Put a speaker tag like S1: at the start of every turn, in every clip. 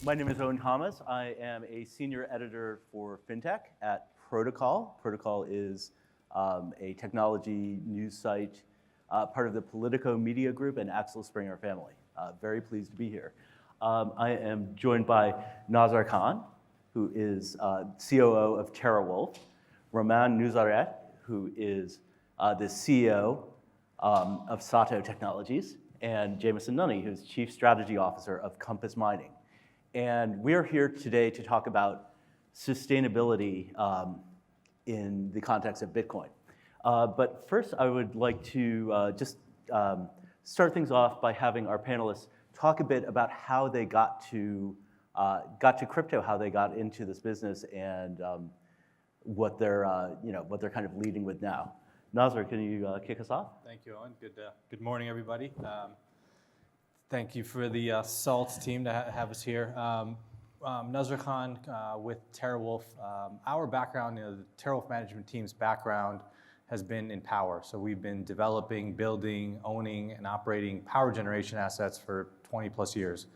S1: My name is Owen. I am a senior editor for FinTech at Protocol. Protocol is a technology news site, part of the Politico Media Group and Axel Springer family. Very pleased to be here. I am joined by Nazar Khan, who is COO of TeraWulf, Romain Nouzareth, who is the CEO of SATO Technologies, and Jameson Nunney, who's Chief Strategy Officer of Compass Mining. And we're here today to talk about sustainability in the context of Bitcoin. But first, I would like to just start things off by having our panelists talk a bit about how they got to crypto, how they got into this business, and what they're kind of leading with now. Nazar, can you kick us off?
S2: Thank you, Owen. Good morning, everybody. Thank you for the SALT team to have us here. Nazar Khan with TeraWulf. Our background, the TeraWulf management team's background has been in power. So we've been developing, building, owning, and operating power generation assets for 20 plus years,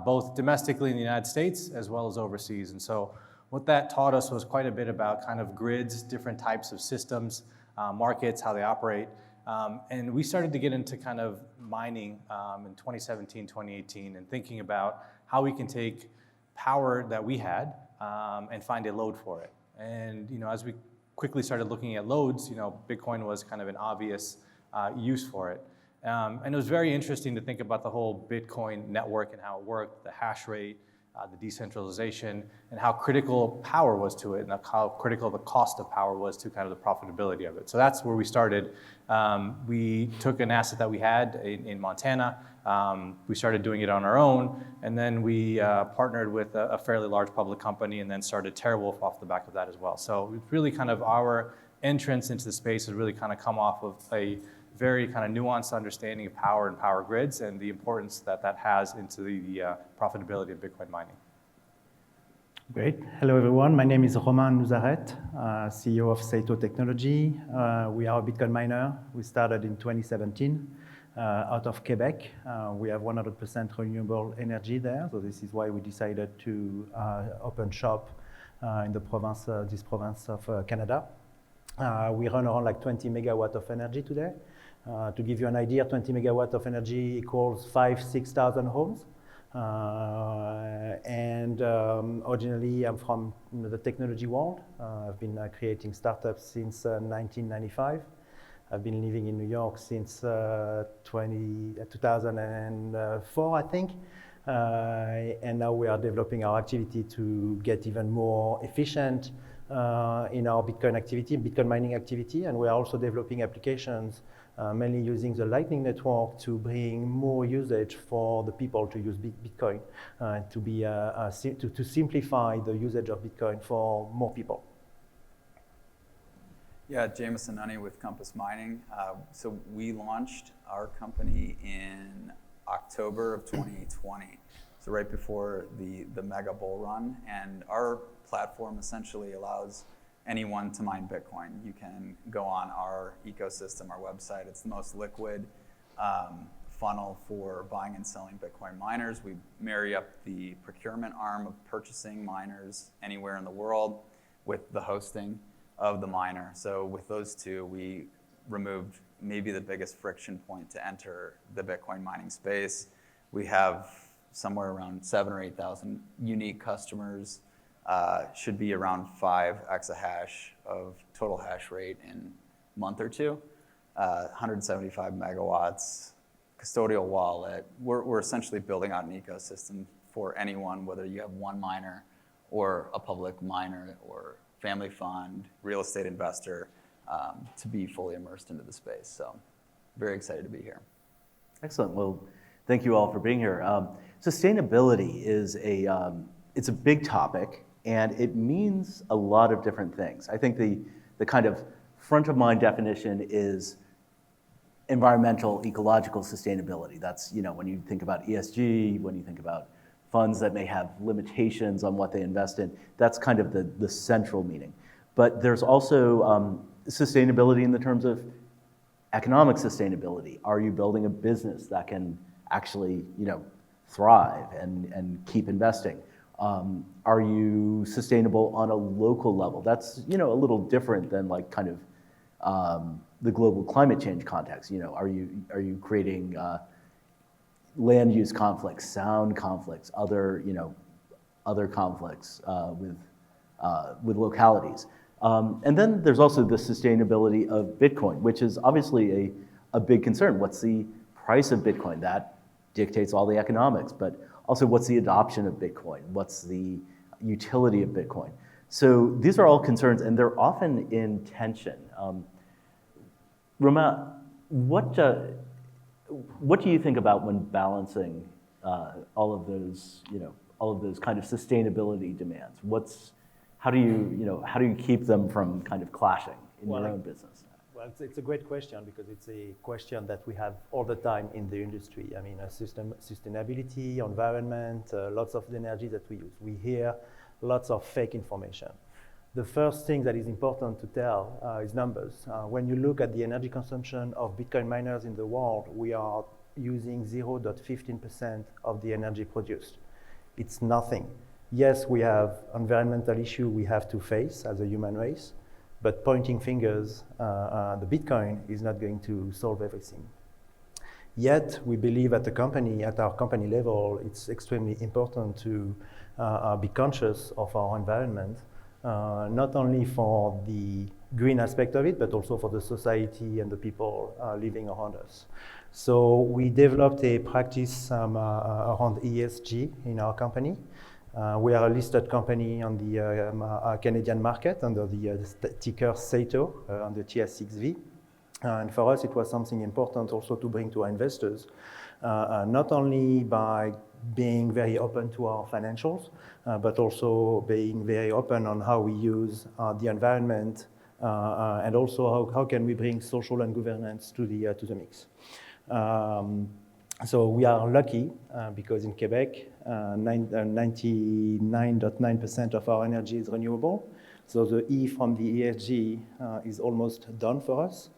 S2: both domestically in the United States as well as overseas. And so what that taught us was quite a bit about kind of grids, different types of systems, markets, how they operate. And we started to get into kind of mining in 2017, 2018, and thinking about how we can take power that we had and find a load for it. And as we quickly started looking at loads, Bitcoin was kind of an obvious use for it. And it was very interesting to think about the whole Bitcoin network and how it worked, the hash rate, the decentralization, and how critical power was to it, and how critical the cost of power was to kind of the profitability of it. So that's where we started. We took an asset that we had in Montana. We started doing it on our own, and then we partnered with a fairly large public company, and then started TeraWulf off the back of that as well. So it's really kind of our entrance into the space has really kind of come off of a very kind of nuanced understanding of power and power grids and the importance that has into the profitability of Bitcoin mining.
S3: Great. Hello, everyone. My name is Romain Nouzareth, CEO of SATO Technology. We are a Bitcoin miner. We started in 2017 out of Quebec. We have 100% renewable energy there, so this is why we decided to open shop in this province of Canada. We run around like 20 megawatt of energy today. To give you an idea, 20 megawatt of energy equals 6,000 homes. Originally, I'm from the technology world. I've been creating startups since 1995. I've been living in New York since 2004, I think. And now we are developing our activity to get even more efficient in our Bitcoin mining activity. And we are also developing applications mainly using the Lightning Network to bring more usage for the people to use Bitcoin, to simplify the usage of Bitcoin for more people.
S4: Yeah, Jameson Nunney with Compass Mining. So we launched our company in October of 2020, so right before the mega bull run. And our platform essentially allows anyone to mine Bitcoin. You can go on our ecosystem, our website. It's the most liquid funnel for buying and selling Bitcoin miners. We marry up the procurement arm of purchasing miners anywhere in the world with the hosting of the miner. So with those two, we removed maybe the biggest friction point to enter the Bitcoin mining space. We have somewhere around 7,000 or 8,000 unique customers. Should be around 5 exahash of total hash rate in a month or two. 175 megawatts, custodial wallet. We're essentially building out an ecosystem for anyone, whether you have one miner or a public miner or family fund, real estate investor, to be fully immersed into the space. So very excited to be here.
S1: Excellent. Well, thank you all for being here. Sustainability is it's a big topic, and it means a lot of different things. I think the kind of front of mind definition is environmental, ecological sustainability. That's, when you think about ESG, when you think about funds that may have limitations on what they invest in, that's kind of the central meaning. But there's also sustainability in the terms of economic sustainability. Are you building a business that can actually, thrive and keep investing? Are you sustainable on a local level? That's a little different than like kind of the global climate change context. Are you creating land use conflicts, sound conflicts, other conflicts with localities? And then there's also the sustainability of Bitcoin, which is obviously a big concern. What's the price of Bitcoin? That dictates all the economics, but also what's the adoption of Bitcoin? What's the utility of Bitcoin? So these are all concerns, and they're often in tension. Romain, what do you think about when balancing all of those kind of sustainability demands? How do you keep them from kind of clashing in your own business?
S3: Well, it's a great question because it's a question that we have all the time in the industry. I mean, sustainability, environment, lots of the energy that we use. We hear lots of fake information. The first thing that is important to tell is numbers. When you look at the energy consumption of Bitcoin miners in the world, we are using 0.15% of the energy produced. It's nothing. Yes, we have environmental issue we have to face as a human race, but pointing fingers, the Bitcoin is not going to solve everything. Yet, we believe at our company level, it's extremely important to be conscious of our environment, not only for the green aspect of it, but also for the society and the people living around us. So we developed a practice around ESG in our company. We are a listed company on the Canadian market under the ticker SATO on the TS6V. And for us, it was something important also to bring to our investors, not only by being very open to our financials, but also being very open on how we use the environment, and also how can we bring social and governance to the mix. So we are lucky because in Quebec, 99.9% of our energy is renewable. So the E from the ESG is almost done for us.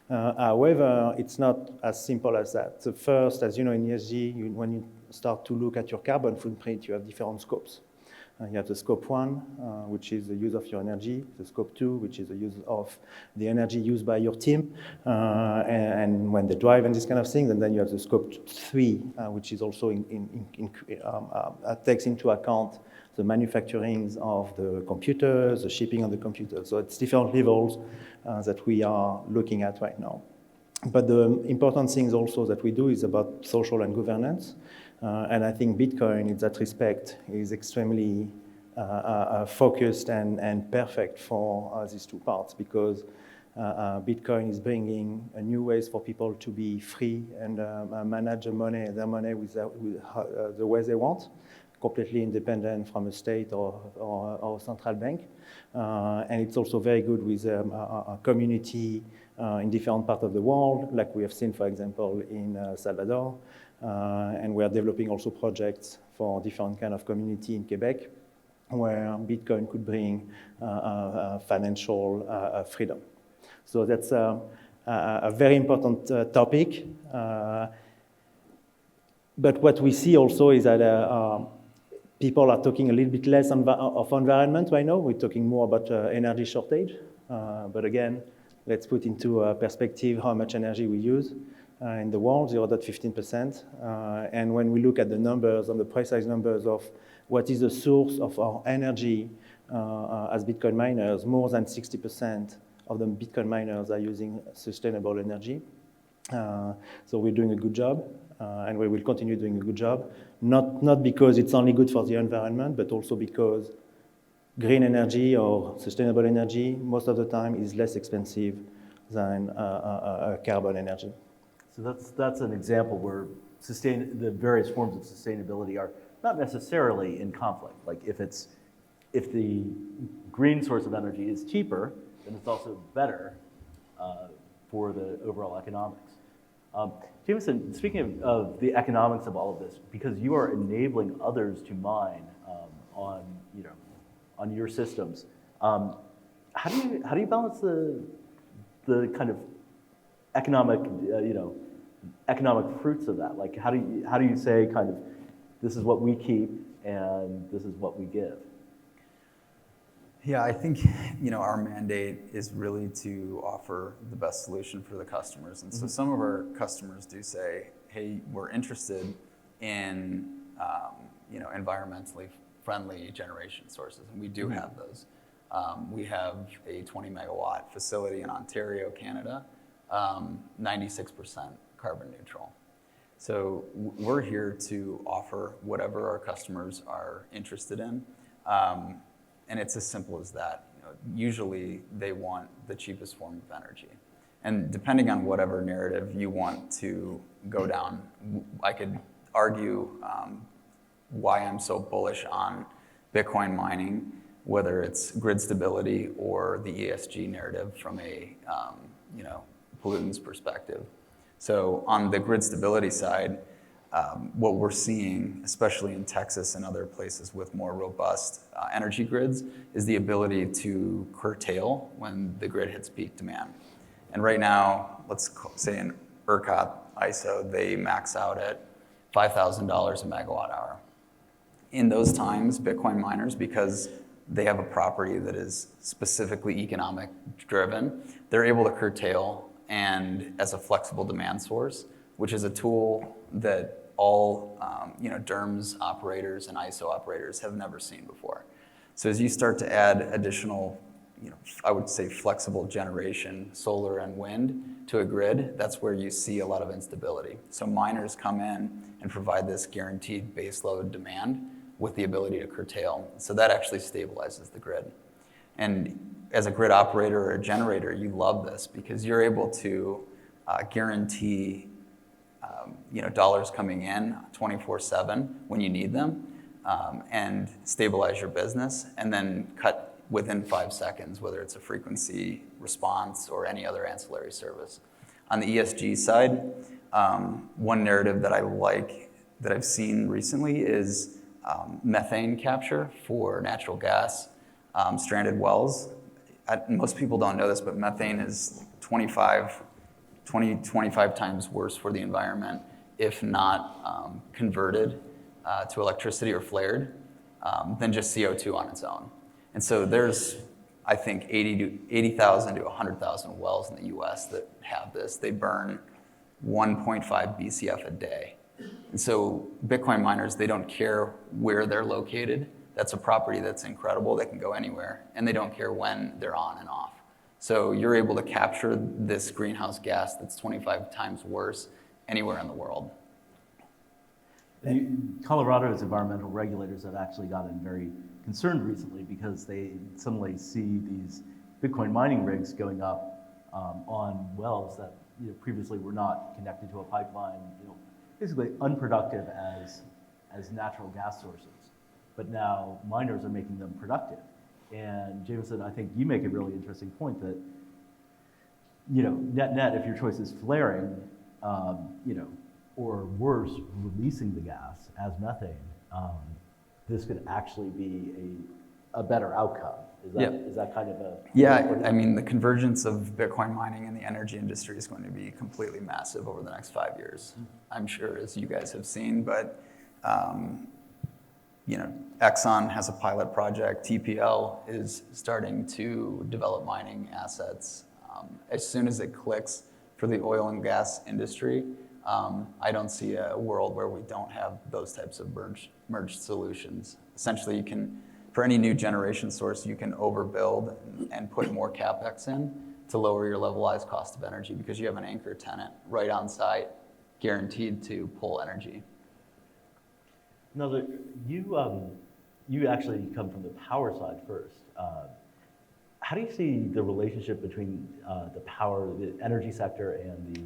S3: However, it's not as simple as that. So first, as you know, in ESG, when you start to look at your carbon footprint, you have different scopes. You have the scope 1, which is the use of your energy, the scope 2, which is the use of the energy used by your team, and when they drive and this kind of thing. And then you have the scope 3, which is also takes into account the manufacturing of the computers, the shipping of the computers. So it's different levels that we are looking at right now. But the important things also that we do is about social and governance. And I think Bitcoin, in that respect, is extremely focused and perfect for these two parts, because Bitcoin is bringing new ways for people to be free and manage their money with the way they want, completely independent from a state or central bank. And it's also very good with a community in different parts of the world, like we have seen, for example, in Salvador. And we are developing also projects for different kind of community in Quebec, where Bitcoin could bring financial freedom. So that's a very important topic. But what we see also is that people are talking a little bit less of environment right now. We're talking more about energy shortage. But again, let's put into perspective how much energy we use. In the world, 0.15%. And when we look at the numbers, on the precise numbers of what is the source of our energy as Bitcoin miners, more than 60% of the Bitcoin miners are using sustainable energy. So we're doing a good job, and we will continue doing a good job. Not because it's only good for the environment, but also because green energy or sustainable energy, most of the time, is less expensive than carbon energy.
S1: So that's an example where the various forms of sustainability are not necessarily in conflict. Like if the green source of energy is cheaper, then it's also better for the overall economics. Jameson, speaking of the economics of all of this, because you are enabling others to mine on your systems, how do you balance the kind of economic fruits of that? Like how do you say kind of this is what we keep and this is what we give?
S4: Yeah, I think our mandate is really to offer the best solution for the customers. And so some of our customers do say, hey, we're interested in environmentally friendly generation sources, and we do have those. We have a 20 megawatt facility in Ontario, Canada, 96% carbon neutral. So we're here to offer whatever our customers are interested in. And it's as simple as that. Usually they want the cheapest form of energy. And depending on whatever narrative you want to go down, I could argue why I'm so bullish on Bitcoin mining, whether it's grid stability or the ESG narrative from a pollutants perspective. So on the grid stability side, what we're seeing, especially in Texas and other places with more robust energy grids, is the ability to curtail when the grid hits peak demand. And right now, let's say in ERCOT ISO, they max out at $5,000 a megawatt hour. In those times, Bitcoin miners, because they have a property that is specifically economic driven, they're able to curtail and as a flexible demand source, which is a tool that all DERMS operators and ISO operators have never seen before. So as you start to add additional, I would say flexible generation, solar and wind to a grid, that's where you see a lot of instability. So miners come in and provide this guaranteed baseload demand with the ability to curtail. So that actually stabilizes the grid. And as a grid operator or a generator, you love this because you're able to guarantee dollars coming in 24/7 when you need them, and stabilize your business, and then cut within 5 seconds, whether it's a frequency response or any other ancillary service. On the ESG side, one narrative that I like that I've seen recently is methane capture for natural gas stranded wells. Most people don't know this, but methane is 25 times worse for the environment if not converted to electricity or flared than just CO2 on its own. And so there's, I think, 80,000 to 100,000 wells in the US that have this. They burn 1.5 BCF a day. And so Bitcoin miners, they don't care where they're located. That's a property that's incredible. They can go anywhere, and they don't care when they're on and off. So you're able to capture this greenhouse gas that's 25 times worse anywhere in the world.
S1: Colorado's environmental regulators have actually gotten very concerned recently because they suddenly see these Bitcoin mining rigs going up on wells that previously were not connected to a pipeline, basically unproductive as natural gas sources. But now miners are making them productive. And Jameson, I think you make a really interesting point that, net, if your choice is flaring, or worse, releasing the gas as methane, this could actually be a better outcome. Is that kind of a...
S4: Yeah, I mean, the convergence of Bitcoin mining and the energy industry is going to be completely massive over the next 5 years. I'm sure, as you guys have seen, but Exxon has a pilot project. TPL is starting to develop mining assets. As soon as it clicks for the oil and gas industry, I don't see a world where we don't have those types of merged solutions. Essentially, you can, for any new generation source, you can overbuild and put more CapEx in to lower your levelized cost of energy because you have an anchor tenant right on site, guaranteed to pull energy.
S1: Nazar, you actually come from the power side first. How do you see the relationship between the energy sector and the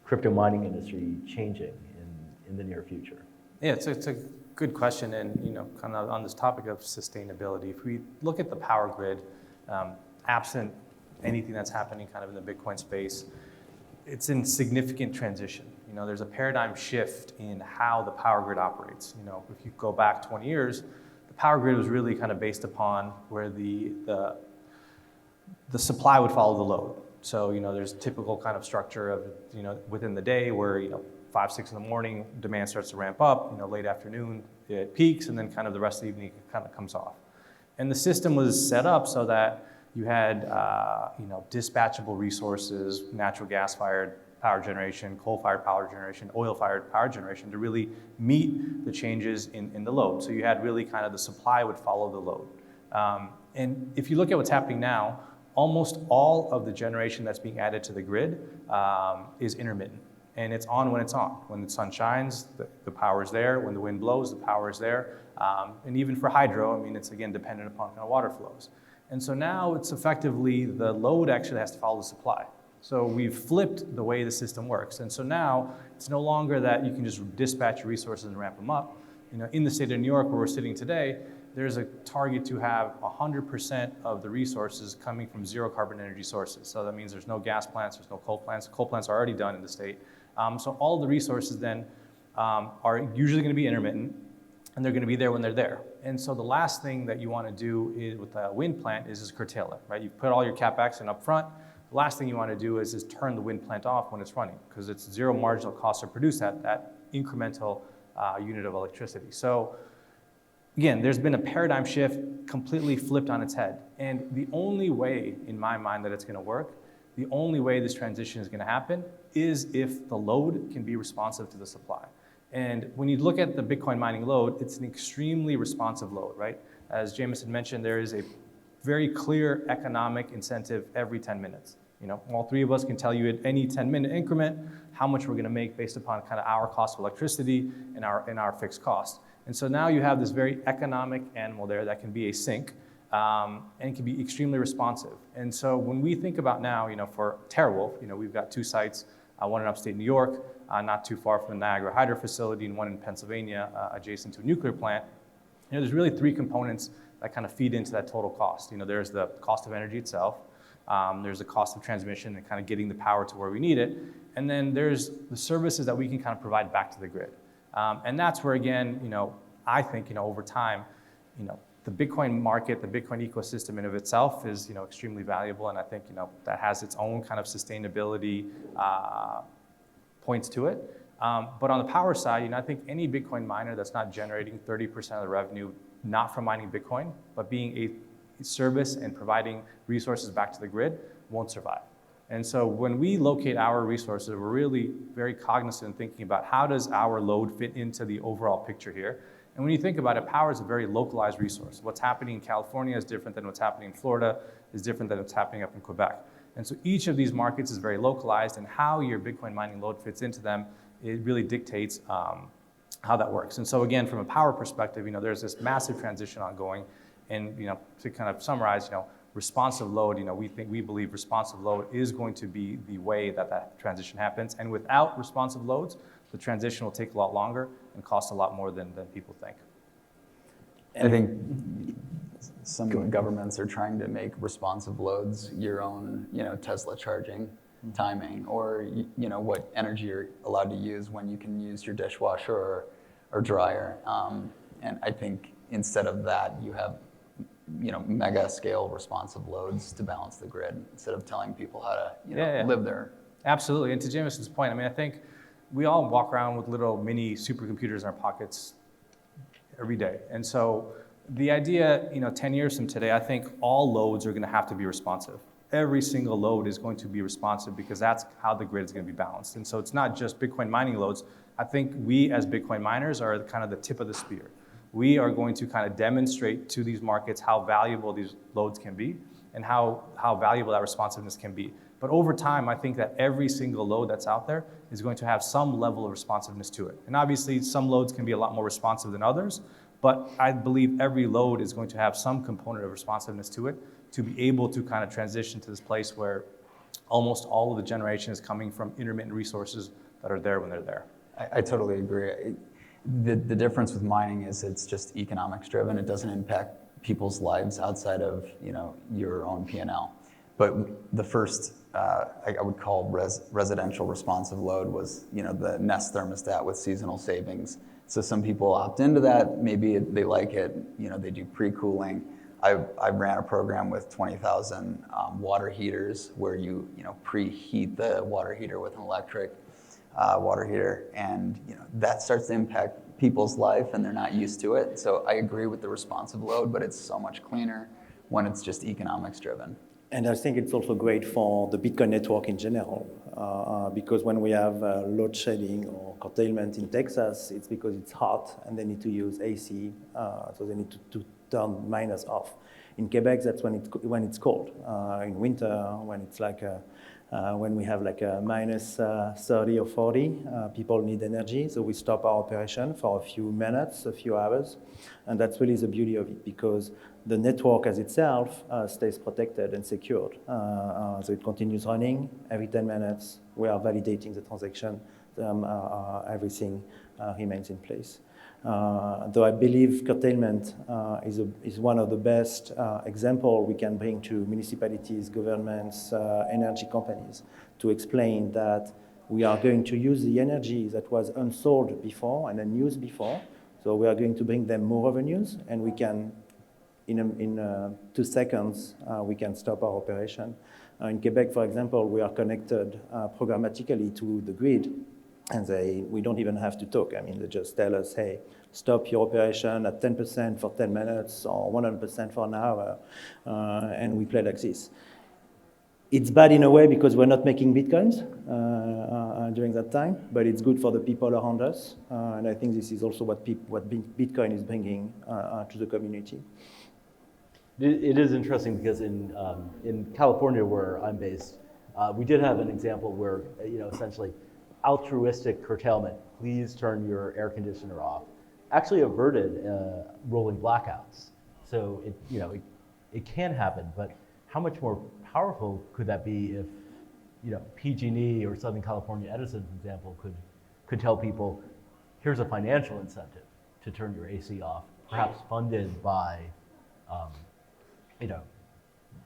S1: crypto mining industry changing in the near future?
S2: Yeah, it's a good question, and kind of on this topic of sustainability, if we look at the power grid, absent anything that's happening kind of in the Bitcoin space, it's in significant transition. There's a paradigm shift in how the power grid operates. If you go back 20 years, the power grid was really kind of based upon where the supply would follow the load. So, there's typical kind of structure of, within the day where, 5, 6 in the morning, demand starts to ramp up. Late afternoon, it peaks, and then kind of the rest of the evening it kind of comes off. And the system was set up so that you had dispatchable resources, natural gas-fired power generation, coal-fired power generation, oil-fired power generation to really meet the changes in the load. So you had really kind of the supply would follow the load. And if you look at what's happening now, almost all of the generation that's being added to the grid is intermittent. And it's on when it's on. When the sun shines, the power is there. When the wind blows, the power is there. And even for hydro, I mean, it's again dependent upon kind of water flows. And so now it's effectively the load actually has to follow the supply. So we've flipped the way the system works. And so now it's no longer that you can just dispatch your resources and ramp them up. In the state of New York where we're sitting today, there's a target to have 100% of the resources coming from zero carbon energy sources. So that means there's no gas plants, there's no coal plants. Coal plants are already done in the state. So all the resources then are usually going to be intermittent, and they're going to be there when they're there. And so the last thing that you want to do with a wind plant is curtail it, right? You put all your CapEx in up front. The last thing you want to do is turn the wind plant off when it's running, because it's zero marginal cost to produce that incremental unit of electricity. So again, there's been a paradigm shift completely flipped on its head. And the only way, in my mind, that it's going to work, the only way this transition is going to happen is if the load can be responsive to the supply. And when you look at the Bitcoin mining load, it's an extremely responsive load, right? As Jameson mentioned, there is a very clear economic incentive every 10 minutes. All three of us can tell you at any 10-minute increment how much we're going to make based upon kind of our cost of electricity and our fixed cost. And so now you have this very economic animal there that can be a sink, and it can be extremely responsive. And so when we think about now, for TeraWulf, we've got 2 sites, one in upstate New York, not too far from the Niagara Hydro facility, and one in Pennsylvania, adjacent to a nuclear plant. There's really 3 components that kind of feed into that total cost. There's the cost of energy itself, there's the cost of transmission and kind of getting the power to where we need it, and then there's the services that we can kind of provide back to the grid. And that's where, again, I think, over time, the Bitcoin market, the Bitcoin ecosystem in of itself is, extremely valuable, and I think, that has its own kind of sustainability points to it. But on the power side, I think any Bitcoin miner that's not generating 30% of the revenue, not from mining Bitcoin, but being a service and providing resources back to the grid, won't survive. And so when we locate our resources, we're really very cognizant in thinking about how does our load fit into the overall picture here. And when you think about it, power is a very localized resource. What's happening in California is different than what's happening in Florida, is different than what's happening up in Quebec. And so each of these markets is very localized, and how your Bitcoin mining load fits into them, it really dictates how that works. And so again, from a power perspective, there's this massive transition ongoing. And to kind of summarize, responsive load, we believe responsive load is going to be the way that transition happens. And without responsive loads, the transition will take a lot longer and cost a lot more than people think.
S4: I think some governments are trying to make responsive loads your own, Tesla charging timing, or what energy you're allowed to use when you can use your dishwasher or dryer. And I think instead of that, you have mega scale responsive loads to balance the grid instead of telling people how to live there.
S2: Absolutely. And to Jameson's point, I think we all walk around with little mini supercomputers in our pockets every day. And so the idea, 10 years from today, I think all loads are going to have to be responsive. Every single load is going to be responsive because that's how the grid is going to be balanced. And so it's not just Bitcoin mining loads. I think we as Bitcoin miners are kind of the tip of the spear. We are going to kind of demonstrate to these markets how valuable these loads can be and how valuable that responsiveness can be. But over time, I think that every single load that's out there is going to have some level of responsiveness to it. And obviously, some loads can be a lot more responsive than others, but I believe every load is going to have some component of responsiveness to it to be able to kind of transition to this place where almost all of the generation is coming from intermittent resources that are there when they're there.
S4: I totally agree. The difference with mining is it's just economics driven. It doesn't impact people's lives outside of your own P&L. But the first I would call residential responsive load was the Nest thermostat with seasonal savings. So some people opt into that. Maybe they like it. They do pre-cooling. I ran a program with 20,000 water heaters where you preheat the water heater with an electric water heater, and that starts to impact people's life, and they're not used to it. So I agree with the responsive load, but it's so much cleaner when it's just economics driven.
S3: And I think it's also great for the Bitcoin network in general, because when we have load shedding or curtailment in Texas, it's because it's hot and they need to use AC, so they need to turn miners off. In Quebec, that's when it's cold. In winter, when it's when we have like a minus 30 or 40, people need energy, so we stop our operation for a few minutes, a few hours, and that's really the beauty of it, because the network as itself stays protected and secured. So it continues running. Every 10 minutes, we are validating the transaction. Everything remains in place. Though I believe curtailment is one of the best example we can bring to municipalities, governments, energy companies to explain that we are going to use the energy that was unsold before and unused before. So we are going to bring them more revenues, and we can, in 2 seconds, we can stop our operation. In Quebec, for example, we are connected programmatically to the grid, and we don't even have to talk. I mean, they just tell us, hey, stop your operation at 10% for 10 minutes or 100% for an hour, and we play like this. It's bad in a way because we're not making Bitcoins during that time, but it's good for the people around us, and I think this is also what Bitcoin is bringing to the community.
S1: It is interesting because in California, where I'm based, we did have an example where essentially altruistic curtailment, please turn your air conditioner off, actually averted rolling blackouts. So it can happen, but how much more powerful could that be if PG&E or Southern California Edison, for example, could tell people, here's a financial incentive to turn your AC off, perhaps funded by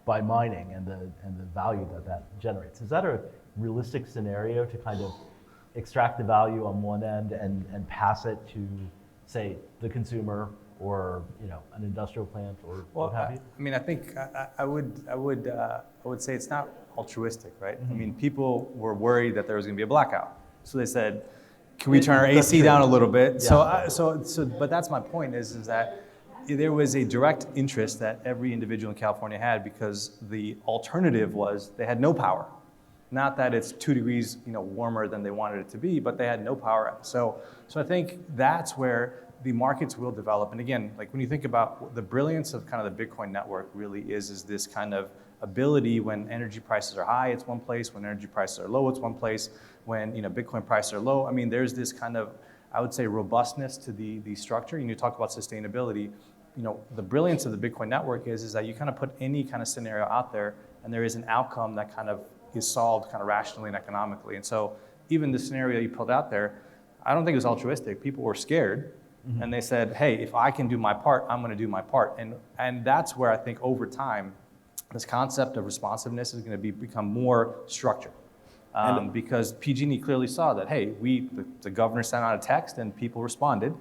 S1: by mining and the value that generates. Is that a realistic scenario to kind of extract the value on one end and pass it to, say, the consumer or an industrial plant or what have you?
S2: I mean, I think I would say it's not altruistic, right? Mm-hmm. I mean, people were worried that there was going to be a blackout, so they said, "Can we turn our AC down a little bit?" Yeah. So, but that's my point is that there was a direct interest that every individual in California had, because the alternative was they had no power. Not that it's 2 degrees, warmer than they wanted it to be, but they had no power. So I think that's where the markets will develop. And again, like when you think about the brilliance of kind of the Bitcoin network really is this kind of ability when energy prices are high, it's one place. When energy prices are low, it's one place. When Bitcoin prices are low, I mean, there's this kind of, I would say, robustness to the structure. You talk about sustainability. The brilliance of the Bitcoin network is that you kind of put any kind of scenario out there, and there is an outcome that kind of is solved kind of rationally and economically. And so even the scenario you pulled out there, I don't think it was altruistic. People were scared, mm-hmm. and they said, hey, if I can do my part, I'm going to do my part. And that's where I think over time, this concept of responsiveness is going to become more structured. Because PG&E clearly saw that, hey, the governor sent out a text and people responded.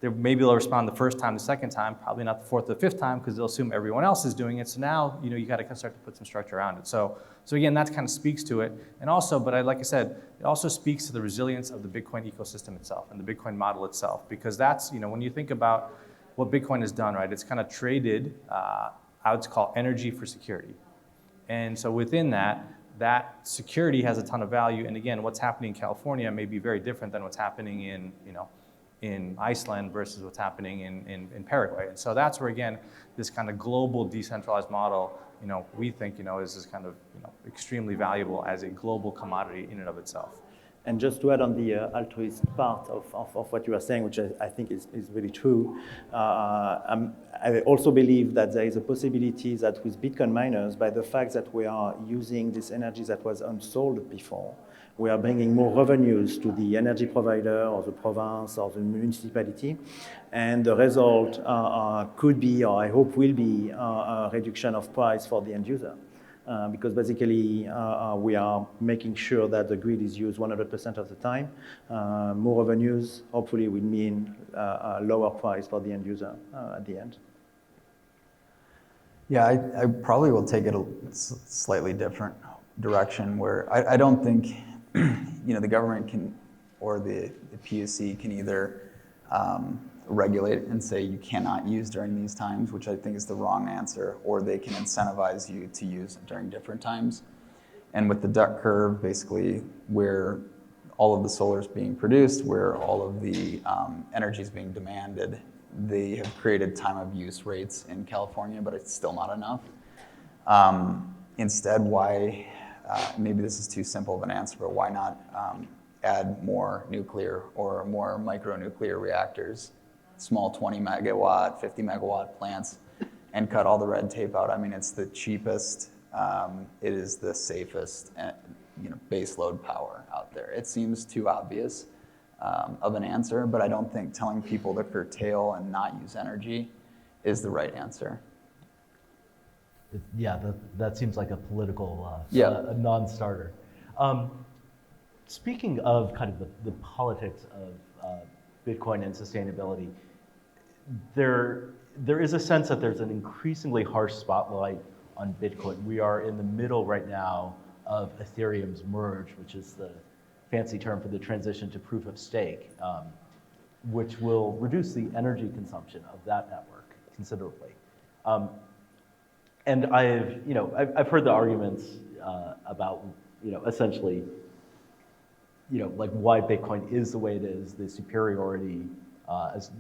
S2: Maybe they'll respond the first time, the second time, probably not the fourth or the fifth time, because they'll assume everyone else is doing it. So now, you got to start to put some structure around it. So again, that kind of speaks to it. And also, like I said, it also speaks to the resilience of the Bitcoin ecosystem itself and the Bitcoin model itself, because that's, when you think about what Bitcoin has done, right, it's kind of traded, I would call energy for security. And so within that security has a ton of value. And again, what's happening in California may be very different than what's happening in Iceland versus what's happening in Paraguay. And so that's where, again, this kind of global decentralized model, we think, is this kind of, extremely valuable as a global commodity in and of itself.
S3: And just to add on the altruist part of what you are saying, which I think is really true, I also believe that there is a possibility that with Bitcoin miners, by the fact that we are using this energy that was unsold before, we are bringing more revenues to the energy provider or the province or the municipality. And the result could be, or I hope will be, a reduction of price for the end user. Because basically we are making sure that the grid is used 100% of the time. More revenues hopefully will mean a lower price for the end user at the end.
S4: Yeah, I probably will take it a slightly different direction where I don't think the government can, or the PUC can either regulate and say you cannot use during these times, which I think is the wrong answer, or they can incentivize you to use during different times. And with the duck curve, basically where all of the solar is being produced, where all of the energy is being demanded, they have created time of use rates in California, but it's still not enough. Instead, why, maybe this is too simple of an answer, but why not add more nuclear or more micronuclear reactors, small 20 megawatt, 50 megawatt plants, and cut all the red tape out? I mean, it's the cheapest, it is the safest, base load power out there. It seems too obvious of an answer, but I don't think telling people to curtail and not use energy is the right answer.
S1: Yeah, that seems like a political
S4: Yeah.
S1: a non-starter. Speaking of kind of the politics of Bitcoin and sustainability, there is a sense that there's an increasingly harsh spotlight on Bitcoin. We are in the middle right now of Ethereum's merge, which is the fancy term for the transition to proof of stake, which will reduce the energy consumption of that network considerably. And I've heard the arguments about, essentially, like why Bitcoin is the way it is, the superiority, as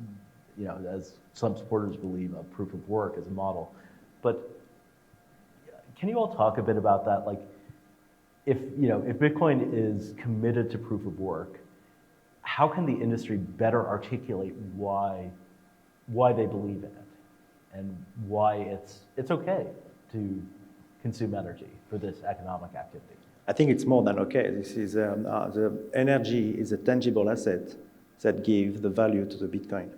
S1: some supporters believe, of proof of work as a model. But can you all talk a bit about that? Like, if Bitcoin is committed to proof of work, how can the industry better articulate why they believe in it, and why it's okay to consume energy for this economic activity?
S3: I think it's more than okay. This is the energy is a tangible asset that gives the value to the Bitcoin.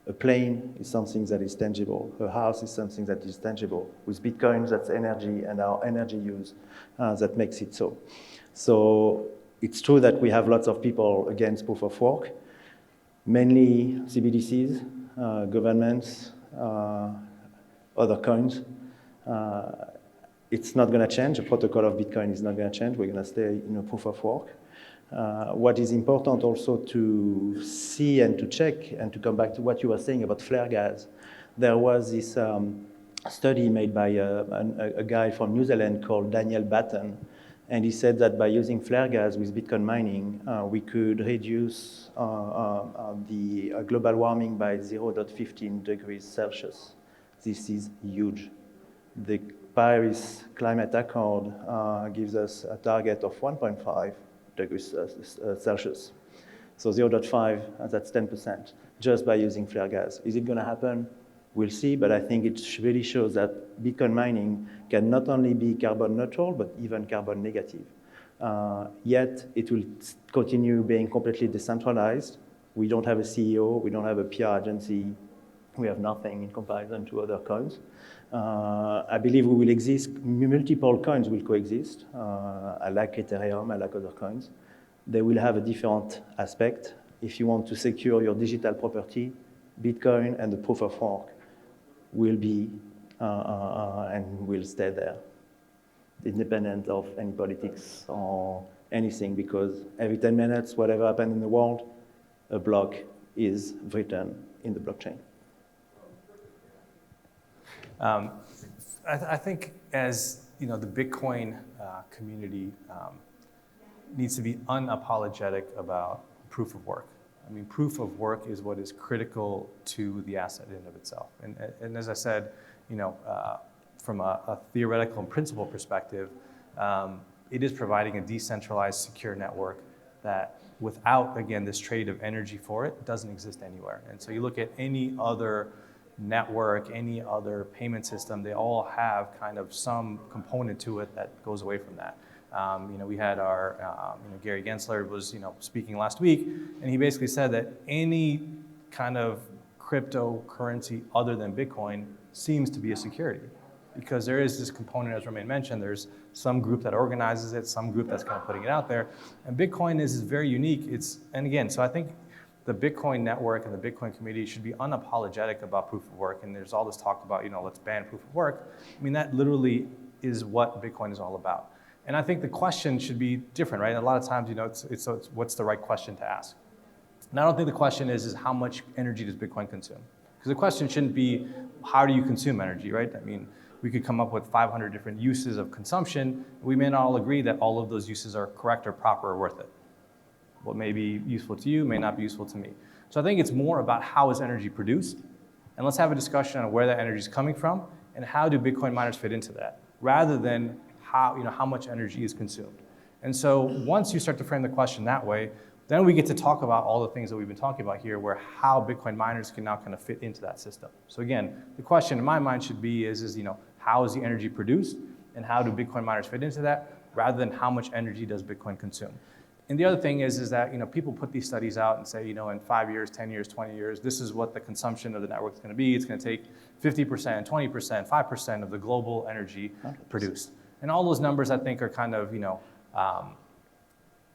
S3: A plane is something that is tangible. A house is something that is tangible. With Bitcoin, that's energy, and our energy use that makes it so. So it's true that we have lots of people against proof of work, mainly CBDCs, governments, other coins. It's not going to change. The protocol of Bitcoin is not going to change. We're going to stay in a proof of work. What is important also to see and to check, and to come back to what you were saying about flare gas, there was this study made by a guy from New Zealand called Daniel Batten, and he said that by using flare gas with Bitcoin mining, we could reduce the global warming by 0.15 degrees Celsius. This is huge. The Paris Climate Accord gives us a target of 1.5 degrees Celsius. So 0.5, that's 10%, just by using flare gas. Is it going to happen? We'll see, but I think it really shows that Bitcoin mining can not only be carbon neutral, but even carbon negative. Yet, it will continue being completely decentralized. We don't have a CEO, we don't have a PR agency, we have nothing in comparison to other coins. I believe we will exist, multiple coins will coexist. I like Ethereum, I like other coins. They will have a different aspect. If you want to secure your digital property, Bitcoin and the proof of work will be and will stay there, independent of any politics or anything, because every 10 minutes, whatever happens in the world, a block is written in the blockchain.
S2: I think as the Bitcoin community needs to be unapologetic about proof of work. I mean, proof of work is what is critical to the asset in and of itself. And as I said, from a theoretical and principle perspective, it is providing a decentralized, secure network that, without, again, this trade of energy for it, doesn't exist anywhere. And so you look at any other network, any other payment system, they all have kind of some component to it that goes away from that. We had our, Gary Gensler was, speaking last week, and he basically said that any kind of cryptocurrency other than Bitcoin seems to be a security, because there is this component, as Romain mentioned, there's some group that organizes it, some group that's kind of putting it out there, and Bitcoin is very unique. And again, so I think the Bitcoin network and the Bitcoin community should be unapologetic about proof of work, and there's all this talk about, let's ban proof of work. I mean, that literally is what Bitcoin is all about. And I think the question should be different, right? A lot of times, it's what's the right question to ask? And I don't think the question is how much energy does Bitcoin consume? Because the question shouldn't be, how do you consume energy, right? I mean, we could come up with 500 different uses of consumption. We may not all agree that all of those uses are correct or proper or worth it. What may be useful to you may not be useful to me. So I think it's more about how is energy produced, and let's have a discussion on where that energy is coming from and how do Bitcoin miners fit into that, rather than how much energy is consumed. And so once you start to frame the question that way, then we get to talk about all the things that we've been talking about here, where how Bitcoin miners can now kind of fit into that system. So again, the question in my mind should be is how is the energy produced, and how do Bitcoin miners fit into that, rather than how much energy does Bitcoin consume. And the other thing is that people put these studies out and say, in 5 years, 10 years, 20 years, this is what the consumption of the network is going to be. It's going to take 50%, 20%, 5% of the global energy produced. And all those numbers, I think, are kind of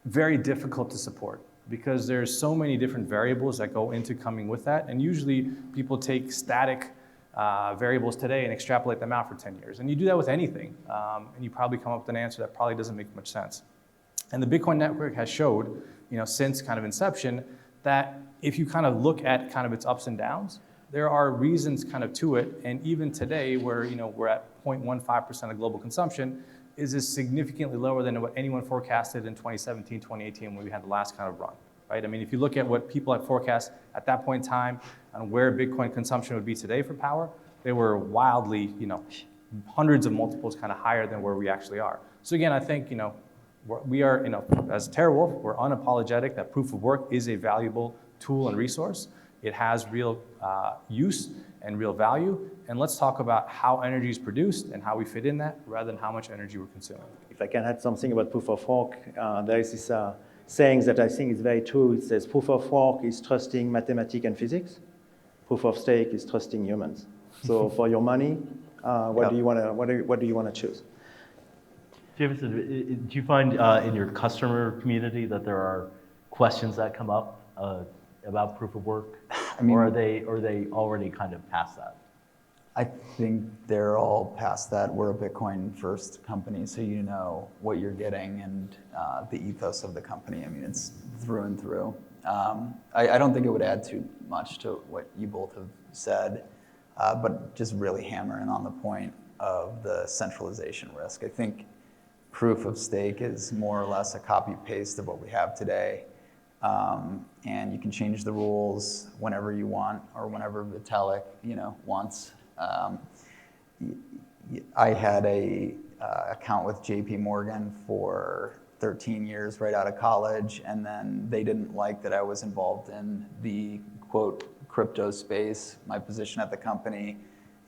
S2: very difficult to support, because there's so many different variables that go into coming with that. And usually people take static variables today and extrapolate them out for 10 years. And you do that with anything, and you probably come up with an answer that probably doesn't make much sense. And the Bitcoin network has showed, since kind of inception, that if you kind of look at kind of its ups and downs, there are reasons kind of to it. And even today, where we're at 0.15% of global consumption, is significantly lower than what anyone forecasted in 2017, 2018, when we had the last kind of run, right? I mean, if you look at what people had forecast at that point in time and where Bitcoin consumption would be today for power, they were wildly, hundreds of multiples kind of higher than where we actually are. So again, I think, we are, as TeraWulf, we're unapologetic that proof of work is a valuable tool and resource. It has real use and real value. And let's talk about how energy is produced and how we fit in that, rather than how much energy we're consuming.
S3: If I can add something about proof of work, there is this saying that I think is very true. It says proof of work is trusting mathematics and physics. Proof of stake is trusting humans. So for your money, what do you want to choose?
S1: Jameson, do you find in your customer community that there are questions that come up about proof of work? Or are they already kind of past that?
S4: I think they're all past that. We're a Bitcoin first company, so you know what you're getting and the ethos of the company. I mean, it's through and through. I don't think it would add too much to what you both have said, but just really hammering on the point of the centralization risk. I think proof of stake is more or less a copy paste of what we have today. And you can change the rules whenever you want, or whenever Vitalik, wants. I had a account with JP Morgan for 13 years right out of college, and then they didn't like that I was involved in the, quote, crypto space, my position at the company,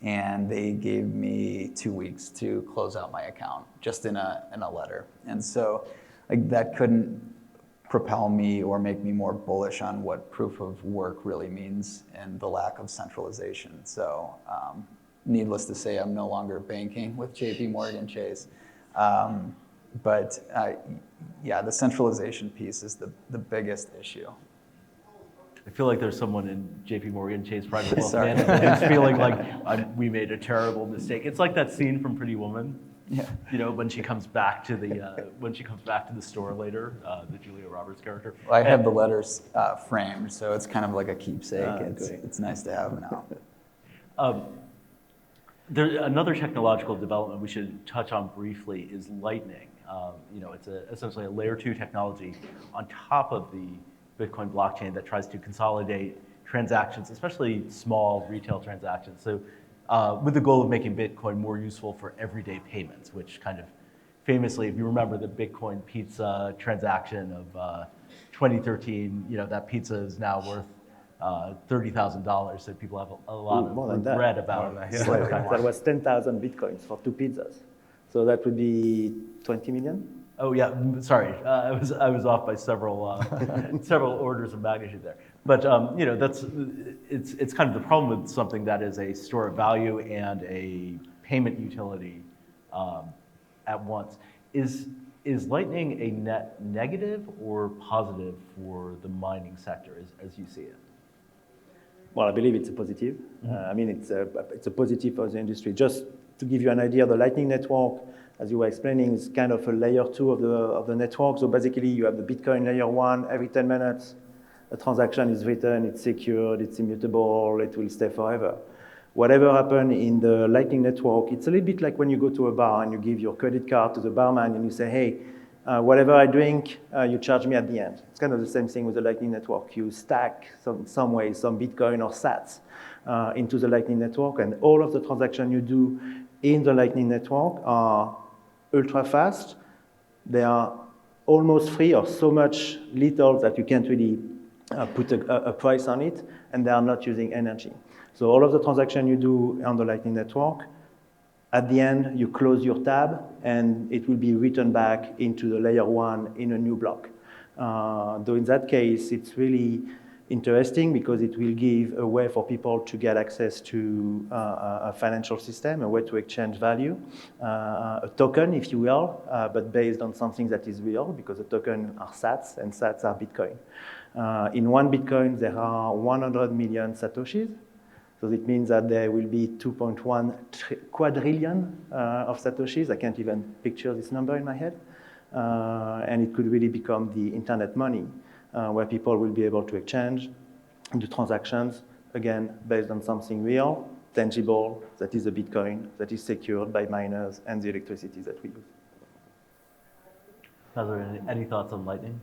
S4: and they gave me 2 weeks to close out my account, just in a letter. And so that couldn't propel me or make me more bullish on what proof of work really means and the lack of centralization. So needless to say, I'm no longer banking with JP Morgan Chase. But the centralization piece is the biggest issue.
S1: I feel like there's someone in JP Morgan Chase Private Wealth Management who's feeling like we made a terrible mistake. It's like that scene from Pretty Woman. Yeah. When she comes back to the store later, the Julia Roberts character.
S4: Well, I have the letters framed, so it's kind of like a keepsake. It's nice to have now.
S1: There's another technological development we should touch on briefly is Lightning. It's essentially a layer 2 technology on top of the Bitcoin blockchain that tries to consolidate transactions, especially small retail transactions. So with the goal of making Bitcoin more useful for everyday payments, which kind of famously, if you remember the Bitcoin pizza transaction of 2013, that pizza is now worth $30,000, so people have a lot of regret about it.
S3: That was 10,000 Bitcoins for 2 pizzas. So that would be 20 million?
S1: Oh yeah, sorry, I was off by several several orders of magnitude there. But it's kind of the problem with something that is a store of value and a payment utility at once. Is Lightning a net negative or positive for the mining sector as you see it?
S3: Well, I believe it's a positive. It's a positive for the industry. Just to give you an idea, the Lightning Network as you were explaining, is kind of a layer 2 of the network. So basically, you have the Bitcoin layer 1. Every 10 minutes, a transaction is written, it's secured, it's immutable, it will stay forever. Whatever happened in the Lightning Network, it's a little bit like when you go to a bar and you give your credit card to the barman and you say, hey, whatever I drink, you charge me at the end. It's kind of the same thing with the Lightning Network. You stack some way, some Bitcoin or sats into the Lightning Network, and all of the transactions you do in the Lightning Network are ultra fast. They are almost free or so much little that you can't really put a price on it, and they are not using energy. So all of the transactions you do on the Lightning Network, at the end, you close your tab, and it will be written back into the layer 1 in a new block. Though in that case, it's really interesting because it will give a way for people to get access to a financial system, a way to exchange value, a token, if you will, but based on something that is real, because the token are sats, and sats are Bitcoin. In one Bitcoin, there are 100 million Satoshis. So it means that there will be 2.1 quadrillion of Satoshis. I can't even picture this number in my head. And it could really become the internet money, where people will be able to exchange, do transactions, again, based on something real, tangible, that is a Bitcoin, that is secured by miners and the electricity that we use.
S1: Nazar, any thoughts on Lightning?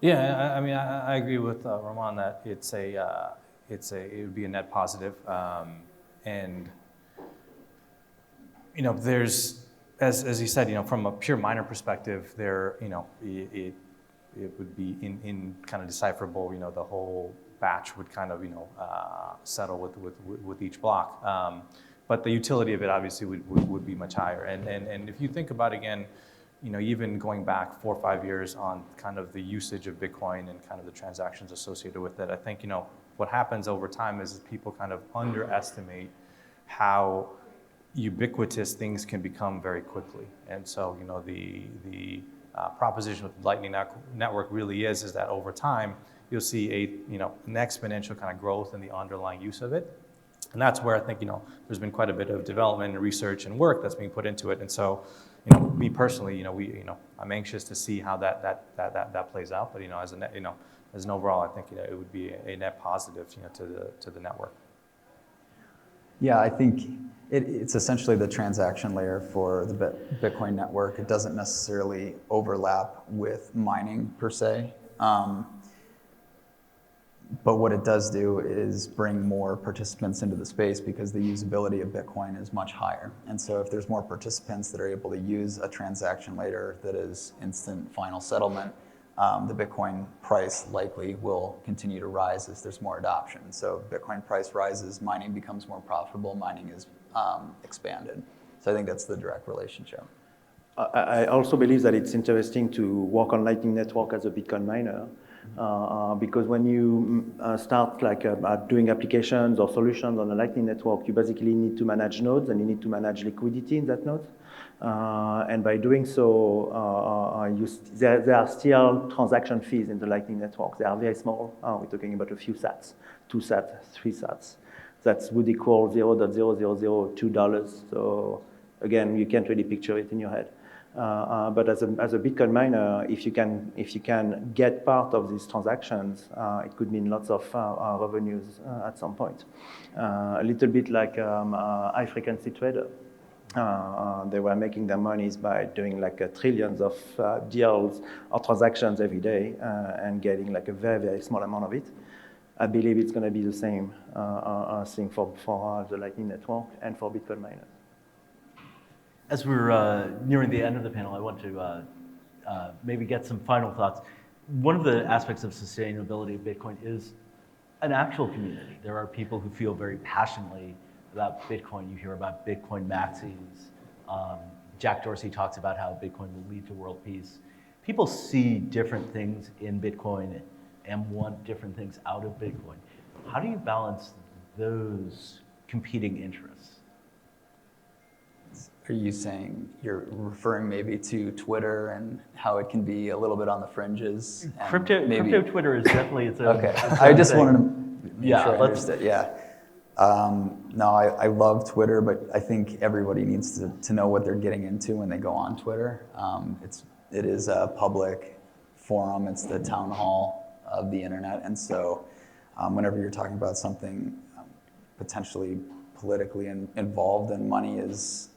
S2: Yeah, I mean, I agree with Romain that it would be a net positive, and there's, as you said, from a pure miner perspective, it would be in kind of decipherable. The whole batch would kind of settle with each block, but the utility of it obviously would be much higher. And if you think about again, even going back 4 or 5 years on kind of the usage of Bitcoin and kind of the transactions associated with it, I think what happens over time is people kind of underestimate how ubiquitous things can become very quickly. And so, the proposition with the Lightning Network really is that over time, you'll see an exponential kind of growth in the underlying use of it. And that's where I think, there's been quite a bit of development and research and work that's being put into it. And so, me personally, I'm anxious to see how that plays out. But, as an overall, I think it would be a net positive, to the network.
S4: Yeah, I think it's essentially the transaction layer for the Bitcoin network. It doesn't necessarily overlap with mining per se. But what it does do is bring more participants into the space because the usability of Bitcoin is much higher. And so if there's more participants that are able to use a transaction layer that is instant final settlement, the Bitcoin price likely will continue to rise as there's more adoption. So Bitcoin price rises, mining becomes more profitable, mining is expanded. So I think that's the direct relationship.
S3: I also believe that it's interesting to work on Lightning Network as a Bitcoin miner, because when you start doing applications or solutions on a Lightning Network, you basically need to manage nodes and you need to manage liquidity in that node. And by doing so, there are still transaction fees in the Lightning Network. They are very small. We're talking about a few sats, 2 sats, 3 sats. That would equal $0.0002. So again, you can't really picture it in your head. But as a Bitcoin miner, if you can get part of these transactions, it could mean lots of revenues at some point. A little bit like high-frequency trader. They were making their monies by doing trillions of deals or transactions every day and getting a very, very small amount of it. I believe it's going to be the same thing for the Lightning Network and for Bitcoin miners.
S1: As we're nearing the end of the panel, I want to maybe get some final thoughts. One of the aspects of sustainability of Bitcoin is an actual community. There are people who feel very passionately about Bitcoin. You hear about Bitcoin maxis. Jack Dorsey talks about how Bitcoin will lead to world peace. People see different things in Bitcoin and want different things out of Bitcoin. How do you balance those competing interests?
S4: Are you saying, you're referring maybe to Twitter and how it can be a little bit on the fringes?
S1: Crypto Twitter is definitely its own.
S4: Okay, I just wanted to make sure I understood. Yeah. No, I love Twitter, but I think everybody needs to know what they're getting into when they go on Twitter. It is a public forum. It's the town hall of the internet. And so whenever you're talking about something potentially politically involved, and money is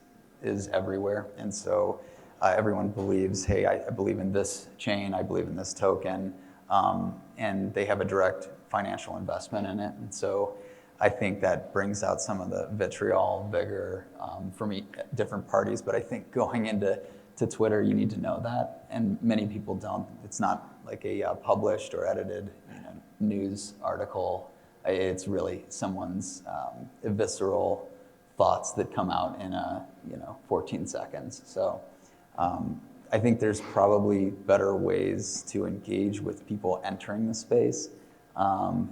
S4: everywhere. And so everyone believes, hey, I believe in this chain, I believe in this token, and they have a direct financial investment in it. And so I think that brings out some of the vitriol, vigor from different parties. But I think going into Twitter, you need to know that, and many people don't. It's not like a published or edited news article. It's really someone's visceral thoughts that come out in 14 seconds. So I think there's probably better ways to engage with people entering the space.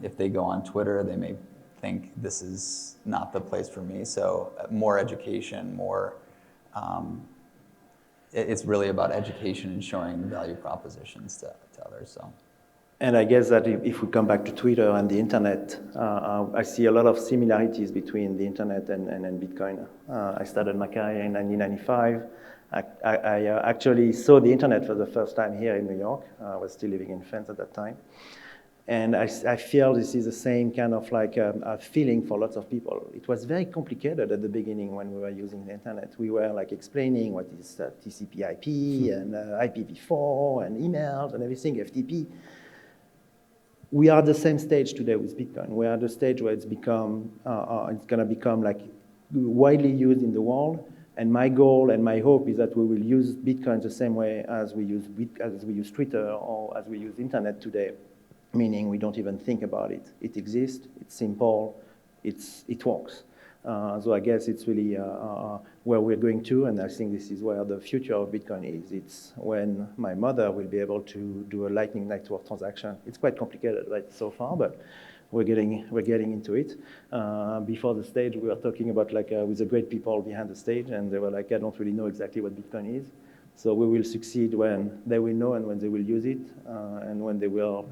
S4: If they go on Twitter, they may think this is not the place for me. So more education, more. It's really about education and showing value propositions to others. So.
S3: And I guess that if we come back to Twitter and the internet, I see a lot of similarities between the internet and Bitcoin. I started my career in 1995. I actually saw the internet for the first time here in New York. I was still living in France at that time. And I feel this is the same kind of like a feeling for lots of people. It was very complicated at the beginning when we were using the internet. We were like explaining what is TCP/IP and IPv4 and emails and everything, FTP. We are at the same stage today with Bitcoin. We are at the stage where it's going to become like widely used in the world. And my goal and my hope is that we will use Bitcoin the same way as we use Twitter or as we use internet today. Meaning we don't even think about it. It exists, it's simple, it works. So I guess it's really where we're going to, and I think this is where the future of Bitcoin is. It's when my mother will be able to do a Lightning Network transaction. It's quite complicated right so far, but we're getting into it. Before the stage, we were talking about like with the great people behind the stage, and they were like, I don't really know exactly what Bitcoin is. So we will succeed when they will know and when they will use it, and when they will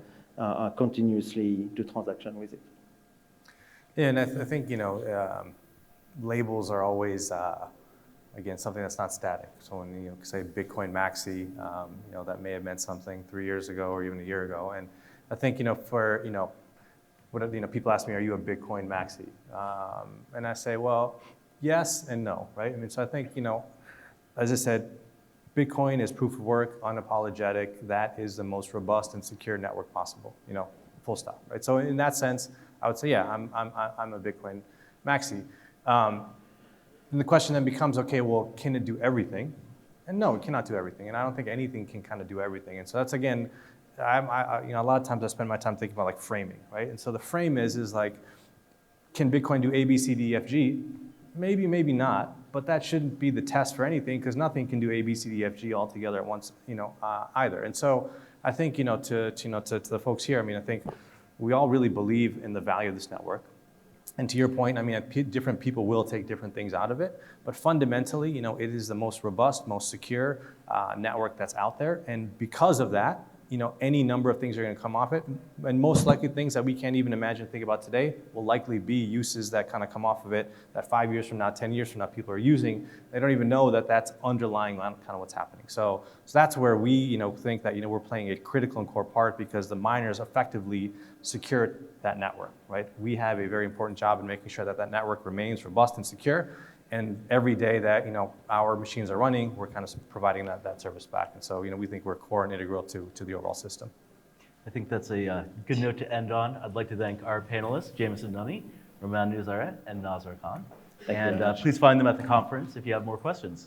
S3: continuously do transaction with it.
S2: Yeah, and I think, labels are always, again, something that's not static. So when you say Bitcoin Maxi, that may have meant something 3 years ago or even a year ago. And I think, people ask me, are you a Bitcoin Maxi? And I say, well, yes and no, right? I mean, so I think, as I said, Bitcoin is proof of work, unapologetic. That is the most robust and secure network possible, full stop, right? So in that sense, I would say, yeah, I'm a Bitcoin Maxi. And the question then becomes, okay, well, can it do everything? And no, it cannot do everything. And I don't think anything can kind of do everything. And so that's, again, a lot of times I spend my time thinking about like framing, right? And so the frame is like, can Bitcoin do A, B, C, D, F, G? Maybe, maybe not, but that shouldn't be the test for anything because nothing can do A, B, C, D, F, G all together at once, either. And so I think, to the folks here, I mean, I think we all really believe in the value of this network. And to your point, I mean, different people will take different things out of it, but fundamentally, it is the most robust, most secure network that's out there. And because of that, any number of things are going to come off it, and most likely things that we can't even imagine, think about today, will likely be uses that kind of come off of it that 5 years from now, 10 years from now, people are using. They don't even know that that's underlying kind of what's happening. So that's where we, think that, we're playing a critical and core part because the miners effectively secure that network, right? We have a very important job in making sure that that network remains robust and secure. And every day that our machines are running, we're kind of providing that service back. And so we think we're core and integral to the overall system.
S1: I think that's a good note to end on. I'd like to thank our panelists, Jameson, Nunney, Romain, Nouzareth, and Nazar. And please find them at the conference if you have more questions.